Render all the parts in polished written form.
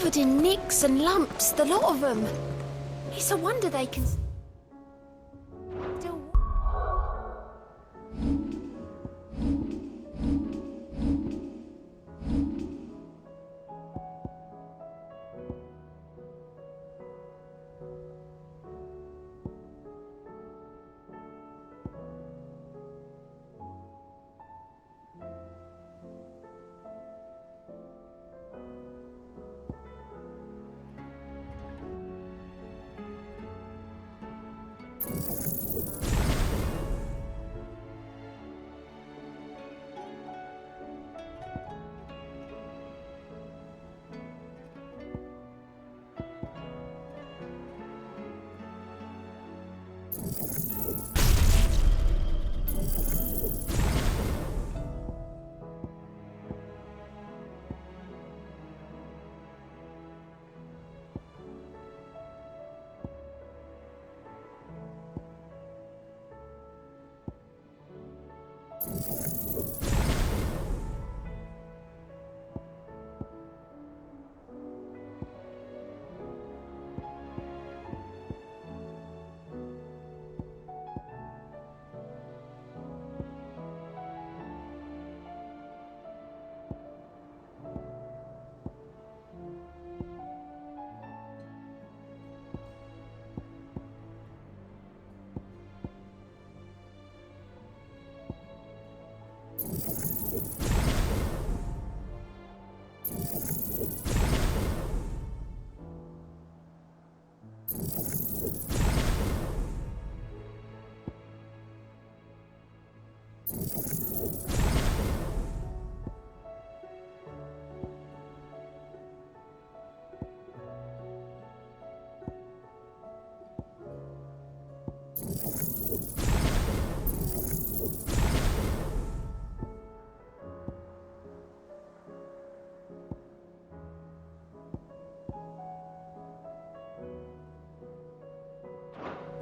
covered in nicks and lumps, the lot of them. It's a wonder they can still...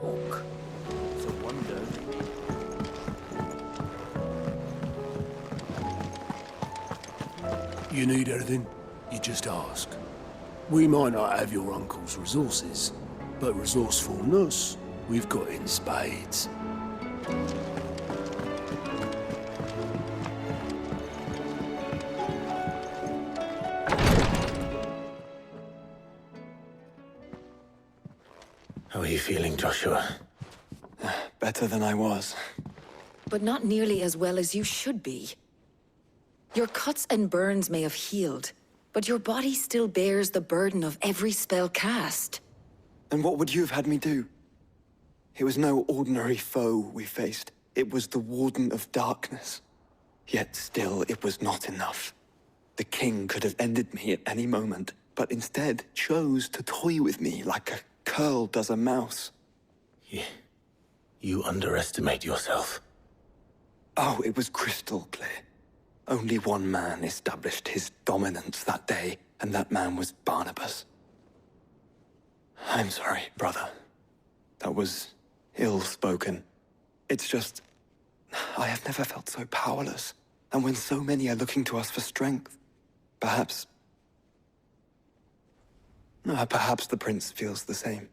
Walk. It's a wonder. You need anything, you just ask. We might not have your uncle's resources, but resourcefulness, we've got in spades. How are you feeling, Joshua? Better than I was. But not nearly as well as you should be. Your cuts and burns may have healed, but your body still bears the burden of every spell cast. Then what would you have had me do? It was no ordinary foe we faced. It was the Warden of Darkness. Yet still, it was not enough. The king could have ended me at any moment, but instead chose to toy with me like a curl does a mouse. You underestimate yourself. Oh, it was crystal clear. Only one man established his dominance that day, and that man was Barnabas. I'm sorry, brother. That was ill-spoken. It's just... I have never felt so powerless. And when so many are looking to us for strength, perhaps the prince feels the same.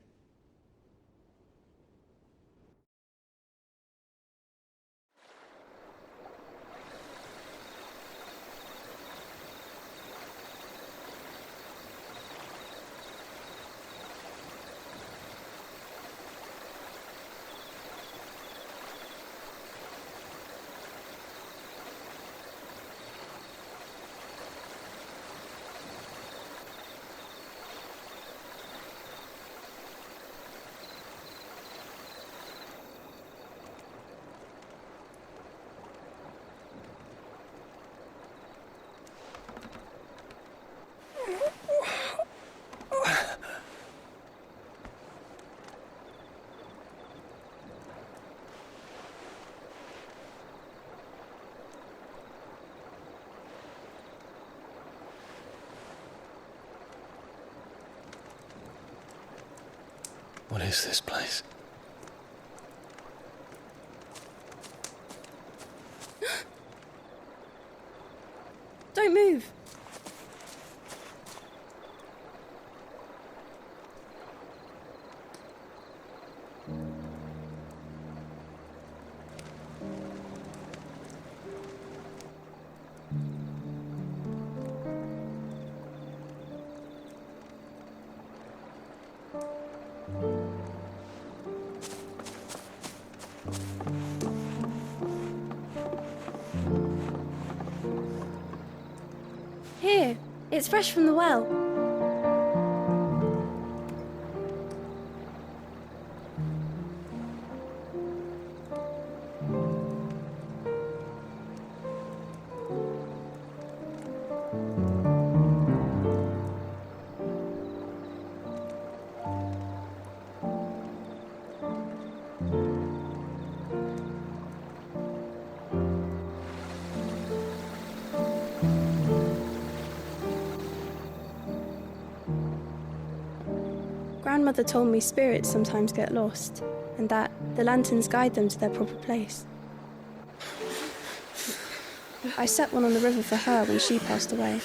What is this place? Don't move. Here, it's fresh from the well. Grandmother told me spirits sometimes get lost, and that the lanterns guide them to their proper place. I set one on the river for her when she passed away.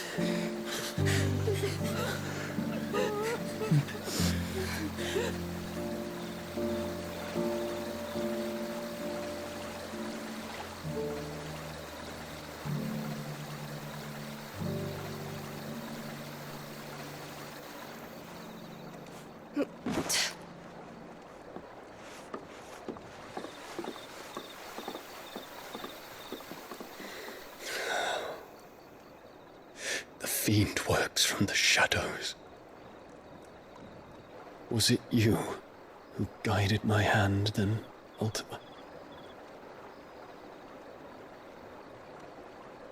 The fiend works from the shadows. Was it you who guided my hand then, Ultima?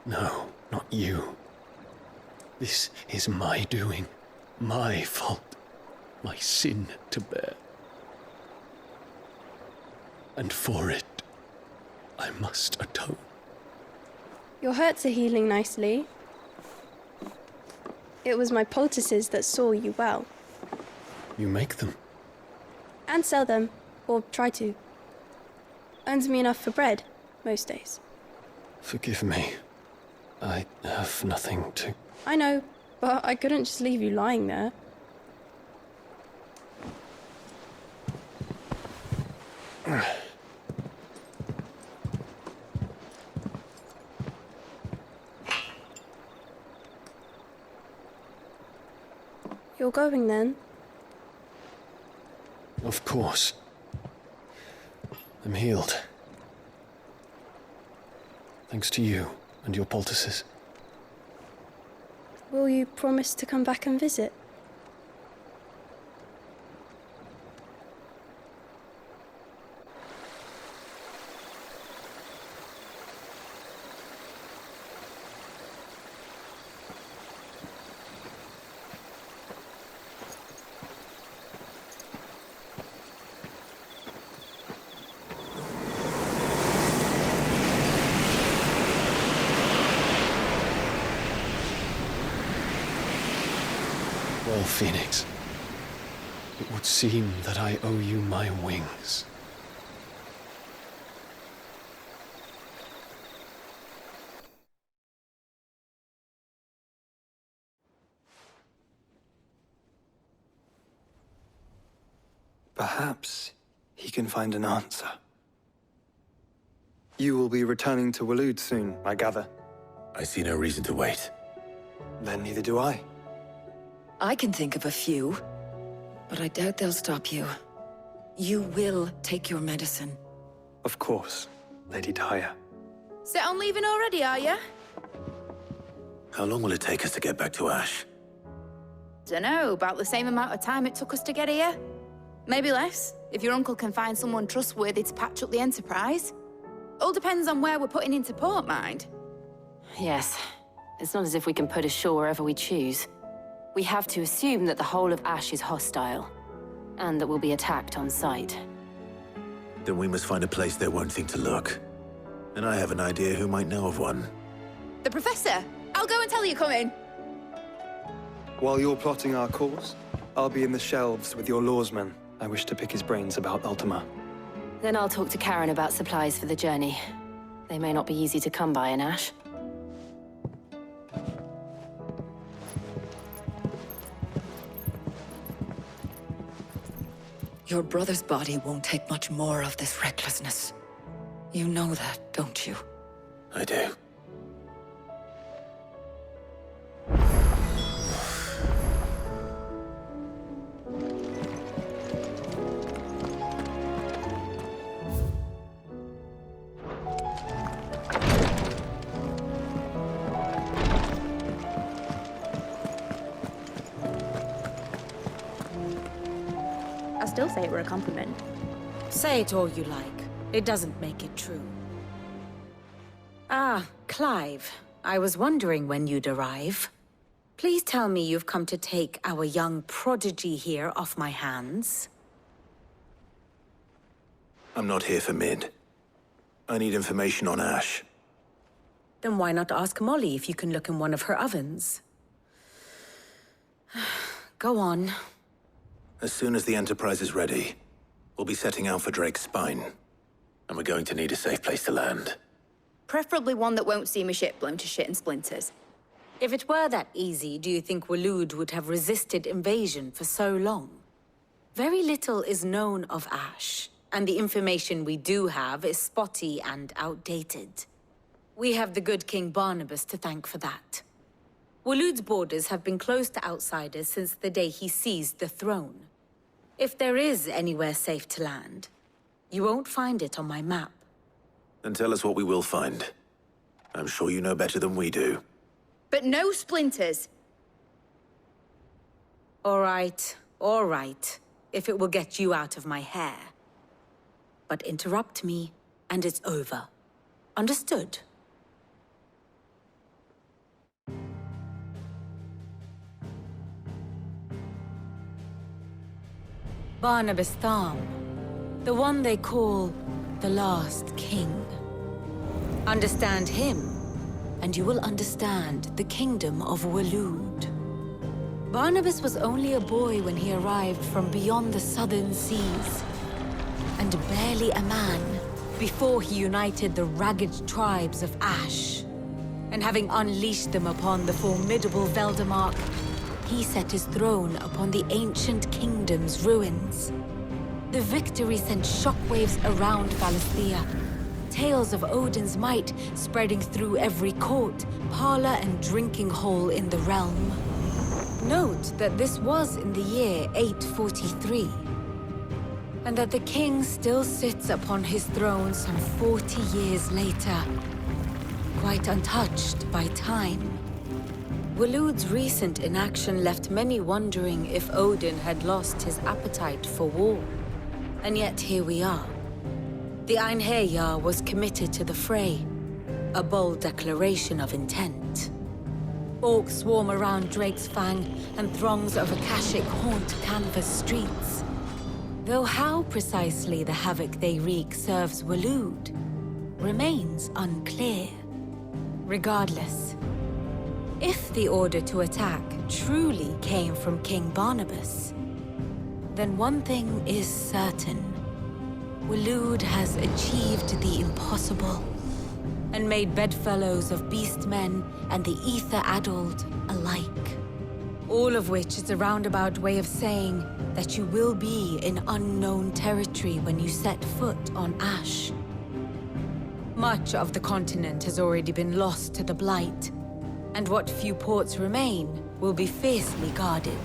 No, not you. This is my doing, my fault, my sin to bear. And for it, I must atone. Your hurts are healing nicely. It was my poultices that saw you well. You make them? And sell them, or try to. Earns me enough for bread, most days. Forgive me. I have nothing to... I know, but I couldn't just leave you lying there. You're going then? Of course. I'm healed. Thanks to you and your poultices. Will you promise to come back and visit? Well, Phoenix, it would seem that I owe you my wings. Perhaps he can find an answer. You will be returning to Waloed soon, I gather. I see no reason to wait. Then neither do I. I can think of a few, but I doubt they'll stop you. You will take your medicine. Of course, Lady Dahlia. Set on leaving already, are you? How long will it take us to get back to Ash? Dunno, about the same amount of time it took us to get here. Maybe less, if your uncle can find someone trustworthy to patch up the Enterprise. All depends on where we're putting into port, mind. Yes. It's not as if we can put ashore wherever we choose. We have to assume that the whole of Ash is hostile, and that we'll be attacked on sight. Then we must find a place they won't think to look. And I have an idea who might know of one. The Professor! I'll go and tell you come in. While you're plotting our course, I'll be in the shelves with your lawsman. I wish to pick his brains about Ultima. Then I'll talk to Karen about supplies for the journey. They may not be easy to come by in Ash. Your brother's body won't take much more of this recklessness. You know that, don't you? I do. still say it were a compliment. Say it all you like. It doesn't make it true. Ah, Clive. I was wondering when you'd arrive. Please tell me you've come to take our young prodigy here off my hands. I'm not here for Mid. I need information on Ash. Then why not ask Molly if you can look in one of her ovens? Go on. As soon as the Enterprise is ready, we'll be setting out for Drake's Spine. And we're going to need a safe place to land. Preferably one that won't see my ship blown to shit and splinters. If it were that easy, do you think Waloed would have resisted invasion for so long? Very little is known of Ash, and the information we do have is spotty and outdated. We have the good King Barnabas to thank for that. Waloed's borders have been closed to outsiders since the day he seized the throne. If there is anywhere safe to land, you won't find it on my map. Then tell us what we will find. I'm sure you know better than we do. But no splinters. All right, if it will get you out of my hair. But interrupt me, and it's over. Understood? Barnabas Tharm, the one they call the Last King. Understand him, and you will understand the kingdom of Waloed. Barnabas was only a boy when he arrived from beyond the southern seas, and barely a man before he united the ragged tribes of Ash. And having unleashed them upon the formidable Veldamark, he set his throne upon the ancient kingdom's ruins. The victory sent shockwaves around Valisthea, tales of Odin's might spreading through every court, parlor, and drinking hole in the realm. Note that this was in the year 843, and that the king still sits upon his throne some 40 years later, quite untouched by time. Waloed's recent inaction left many wondering if Odin had lost his appetite for war. And yet here we are. The Einherjar was committed to the fray, a bold declaration of intent. Orcs swarm around Drake's Fang, and throngs of Akashic haunt Canvas streets. Though how precisely the havoc they wreak serves Waloed remains unclear. Regardless, if the order to attack truly came from King Barnabas, then one thing is certain. Waloed has achieved the impossible, and made bedfellows of beastmen and the ether-addled alike. All of which is a roundabout way of saying that you will be in unknown territory when you set foot on Ash. Much of the continent has already been lost to the Blight, and what few ports remain will be fiercely guarded.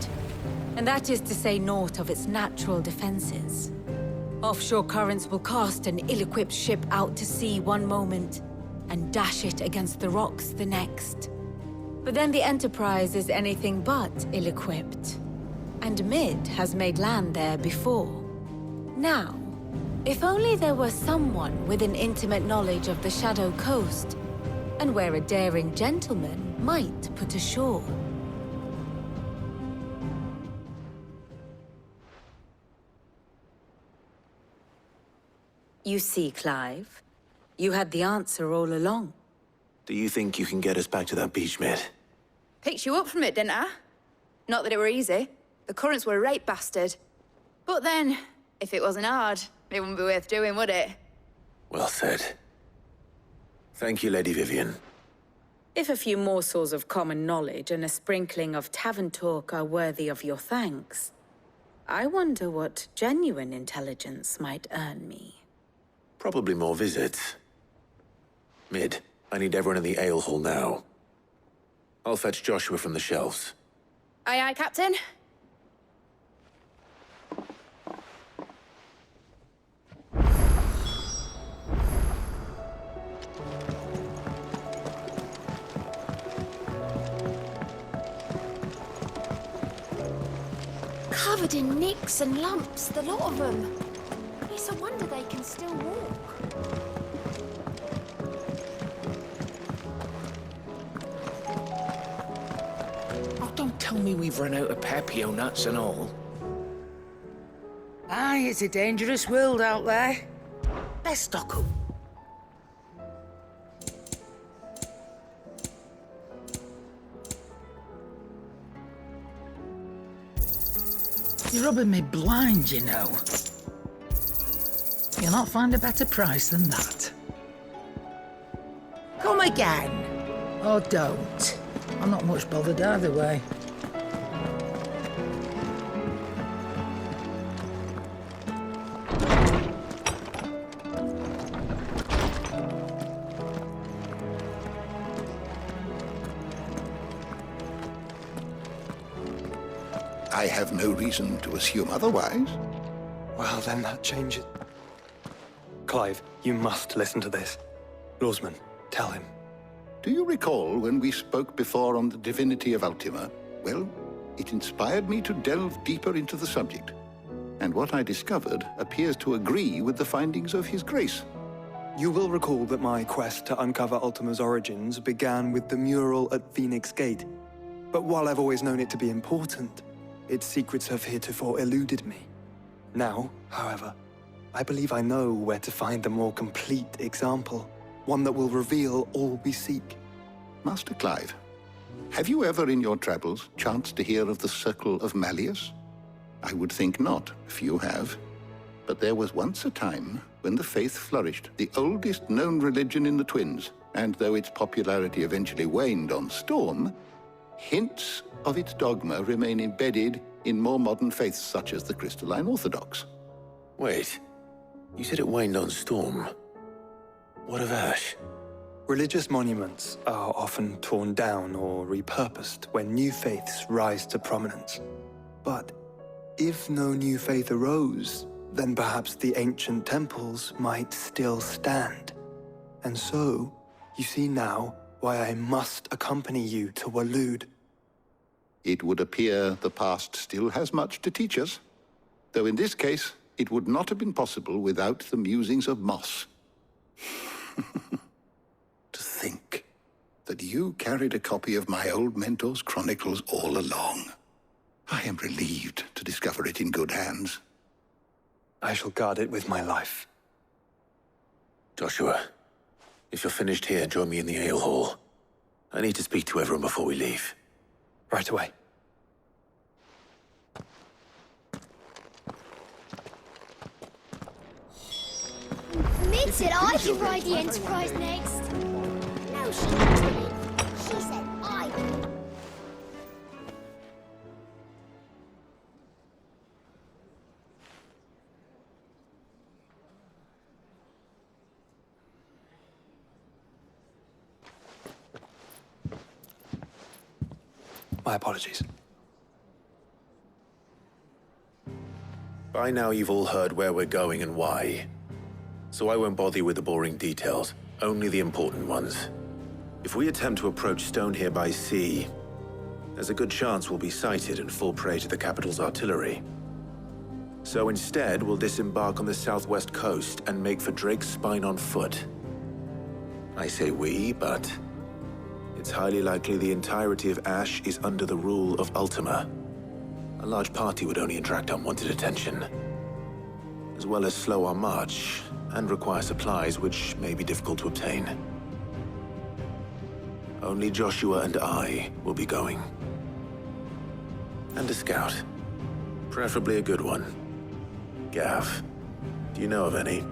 And that is to say naught of its natural defenses. Offshore currents will cast an ill-equipped ship out to sea one moment, and dash it against the rocks the next. But then the Enterprise is anything but ill-equipped. And Mid has made land there before. Now, if only there were someone with an intimate knowledge of the Shadow Coast, and where a daring gentleman might put ashore. You see, Clive, you had the answer all along. Do you think you can get us back to that beach, Mid? Picked you up from it, didn't I? Not that it were easy. The currents were a right bastard. But then, if it wasn't hard, it wouldn't be worth doing, would it? Well said. Thank you, Lady Vivian. If a few morsels of common knowledge and a sprinkling of tavern talk are worthy of your thanks, I wonder what genuine intelligence might earn me. Probably more visits. Mid, I need everyone in the ale hall now. I'll fetch Joshua from the shelves. Aye, aye, Captain. covered in nicks and lumps, the lot of them. It's a wonder they can still walk. Oh, don't tell me we've run out of Papio nuts and all. Aye, it's a dangerous world out there. Let's stock up. You're rubbing me blind, you know. You'll not find a better price than that. Come again. Or don't. I'm not much bothered either way. I have no reason to assume otherwise. Well, then that changes. Clive, you must listen to this. Lawsman, tell him. Do you recall when we spoke before on the divinity of Ultima? Well, it inspired me to delve deeper into the subject. And what I discovered appears to agree with the findings of His Grace. You will recall that my quest to uncover Ultima's origins began with the mural at Phoenix Gate. But while I've always known it to be important, its secrets have heretofore eluded me. Now, however, I believe I know where to find the more complete example, one that will reveal all we seek. Master Clive, have you ever in your travels chanced to hear of the Circle of Malleus? I would think not, if you have. But there was once a time when the faith flourished, the oldest known religion in the Twins, and though its popularity eventually waned on Storm, hints of its dogma remain embedded in more modern faiths such as the Crystalline Orthodox. Wait, you said it waned on Storm. What of Ash? Religious monuments are often torn down or repurposed when new faiths rise to prominence. But if no new faith arose, then perhaps the ancient temples might still stand. And so, you see now why I must accompany you to Waloed. It would appear the past still has much to teach us, though in this case, it would not have been possible without the musings of Moss. To think that you carried a copy of my old mentor's chronicles all along. I am relieved to discover it in good hands. I shall guard it with my life. Joshua, if you're finished here, join me in the ale hall. I need to speak to everyone before we leave. Right away. Mid said I should ride the Enterprise next. No, she didn't. She said I would. My apologies. By now you've all heard where we're going and why. So I won't bother you with the boring details, only the important ones. If we attempt to approach Stone here by sea, there's a good chance we'll be sighted and fall prey to the capital's artillery. So instead, we'll disembark on the southwest coast and make for Drake's Spine on foot. I say we, but it's highly likely the entirety of Ash is under the rule of Ultima. A large party would only attract unwanted attention, as well as slow our march and require supplies which may be difficult to obtain. Only Joshua and I will be going. And a scout. Preferably a good one. Gav, do you know of any?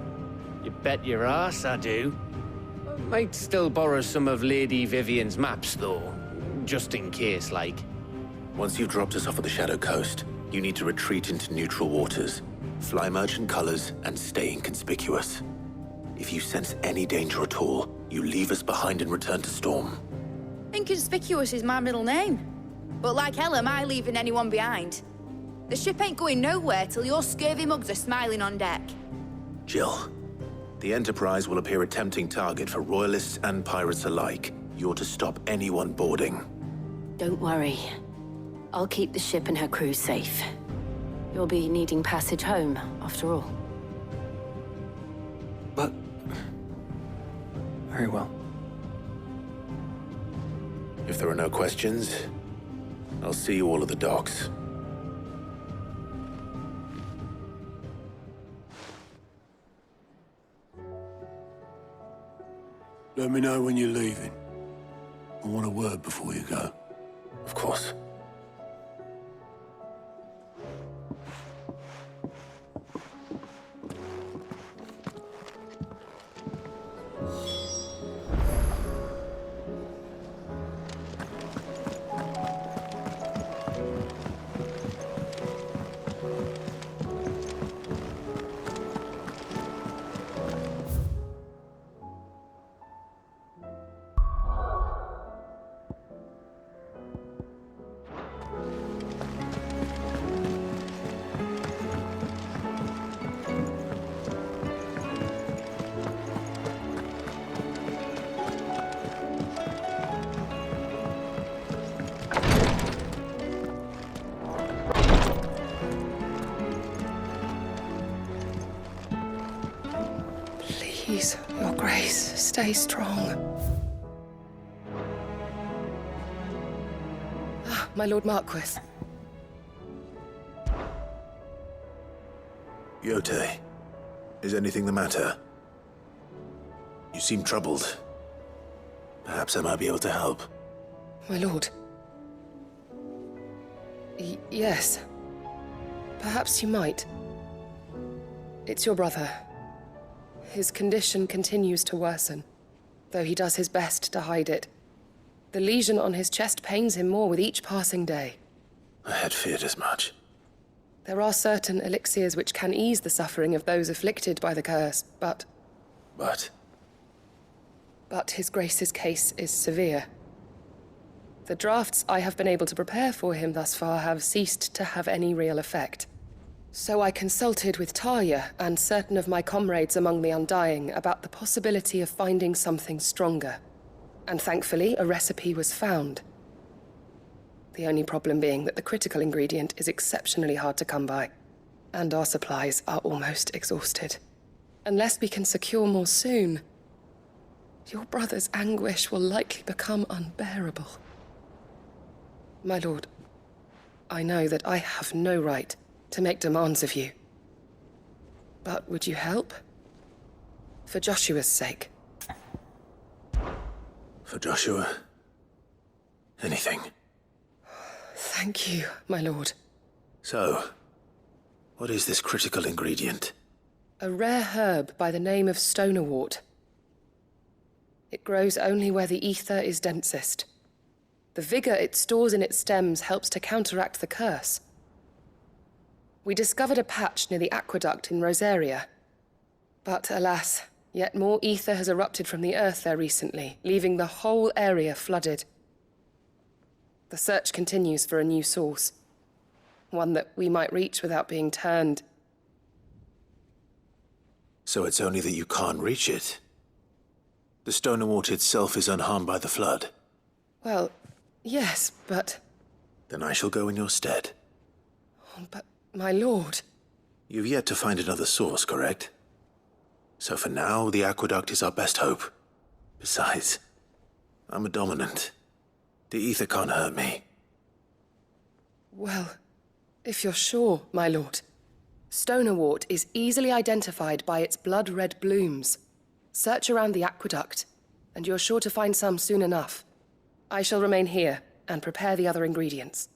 You bet your ass I do. Might still borrow some of Lady Vivian's maps, though. Just in case, like. Once you've dropped us off at the Shadow Coast, you need to retreat into neutral waters, fly merchant colors, and stay inconspicuous. If you sense any danger at all, you leave us behind and return to Storm. Inconspicuous is my middle name. But like hell am I leaving anyone behind. The ship ain't going nowhere till your scurvy mugs are smiling on deck. Jill, the Enterprise will appear a tempting target for royalists and pirates alike. You're to stop anyone boarding. Don't worry. I'll keep the ship and her crew safe. You'll be needing passage home, after all. But... very well. If there are no questions, I'll see you all at the docks. Let me know when you're leaving. I want a word before you go. Of course. Please, Your Grace, stay strong. Ah, my Lord Marquis. Yote, is anything the matter? You seem troubled. Perhaps I might be able to help. My lord. Yes. Perhaps you might. It's your brother. His condition continues to worsen, though he does his best to hide it. The lesion on his chest pains him more with each passing day. I had feared as much. There are certain elixirs which can ease the suffering of those afflicted by the curse, but... But His Grace's case is severe. The drafts I have been able to prepare for him thus far have ceased to have any real effect. So I consulted with Talia and certain of my comrades among the Undying about the possibility of finding something stronger. And thankfully, a recipe was found. The only problem being that the critical ingredient is exceptionally hard to come by, and our supplies are almost exhausted. Unless we can secure more soon, your brother's anguish will likely become unbearable. My lord, I know that I have no right to make demands of you. But would you help? For Joshua's sake. For Joshua? Anything. Thank you, my lord. So, what is this critical ingredient? A rare herb by the name of stonerwort. It grows only where the ether is densest. The vigor it stores in its stems helps to counteract the curse. We discovered a patch near the aqueduct in Rosaria. But alas, yet more ether has erupted from the earth there recently, leaving the whole area flooded. The search continues for a new source. One that we might reach without being turned. So it's only that you can't reach it? The stonerwort itself is unharmed by the flood? Well, yes, but... Then I shall go in your stead. But, my lord... You've yet to find another source, correct? So for now, the aqueduct is our best hope. Besides, I'm a dominant. The ether can't hurt me. Well, if you're sure, my lord. Stonerwort is easily identified by its blood-red blooms. Search around the aqueduct, and you're sure to find some soon enough. I shall remain here and prepare the other ingredients.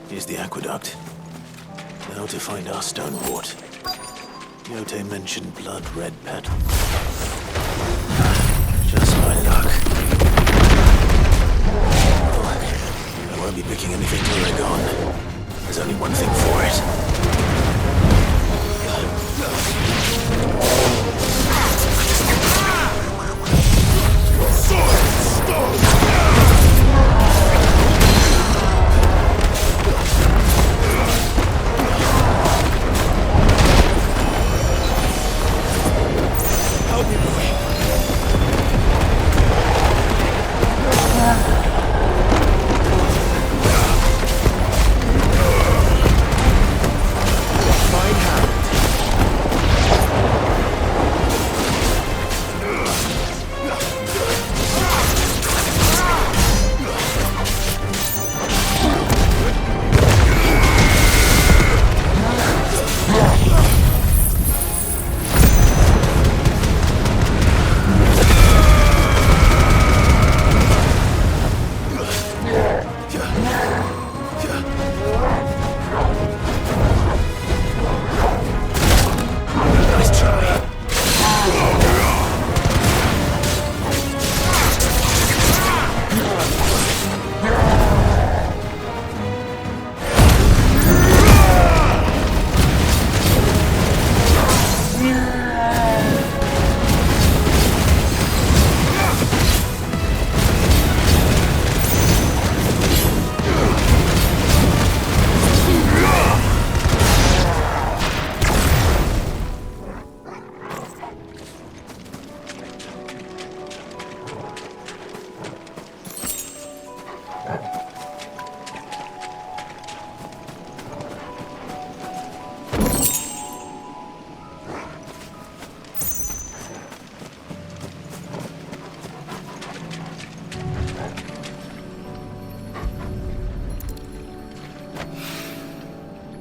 Here's the aqueduct. Now to find our stone wart. Yote mentioned blood-red petals. Just my luck. Oh, I won't be picking anything till they're gone. There's only one thing for it.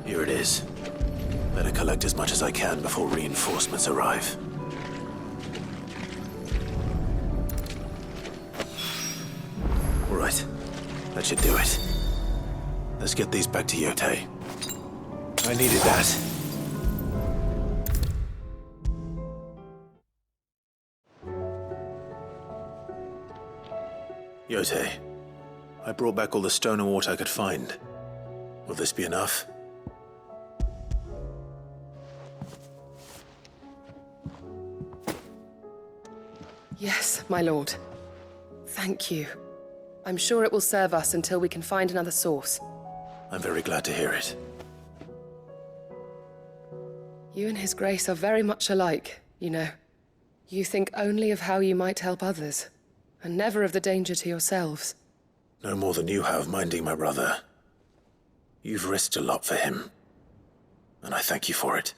Here it is. Better collect as much as I can before reinforcements arrive. All right. That should do it. Let's get these back to Yote. I needed that. Yote, I brought back all the stone and water I could find. Will this be enough? Yes, my lord. Thank you. I'm sure it will serve us until we can find another source. I'm very glad to hear it. You and His Grace are very much alike, you know. You think only of how you might help others, and never of the danger to yourselves. No more than you have minding my brother. You've risked a lot for him, and I thank you for it.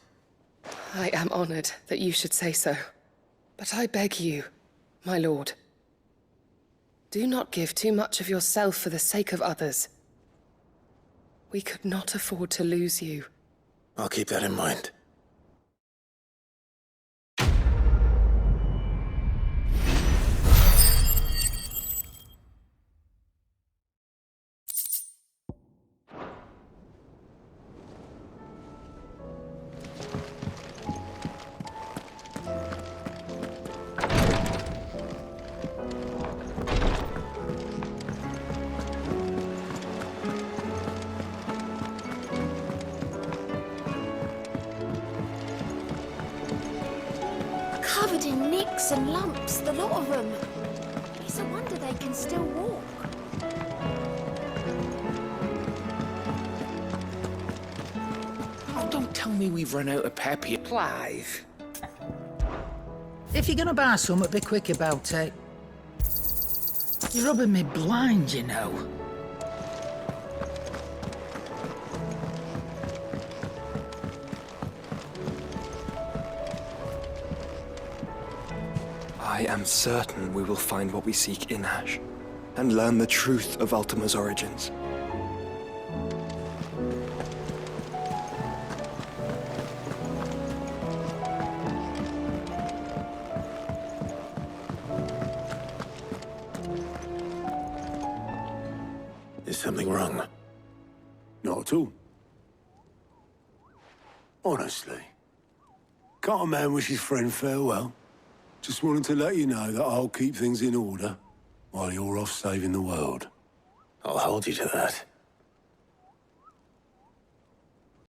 I am honored that you should say so. But I beg you, my lord, do not give too much of yourself for the sake of others. We could not afford to lose you. I'll keep that in mind. Covered in nicks and lumps, the lot of them. It's a wonder they can still walk. Oh, don't tell me we've run out of pep here. Clive. If you're gonna buy something, be quick about it. You're rubbing me blind, you know. I am certain we will find what we seek in Ash, and learn the truth of Ultima's origins. Is something wrong? Not at all. Honestly. Can't a man wish his friend farewell? Just wanted to let you know that I'll keep things in order while you're off saving the world. I'll hold you to that.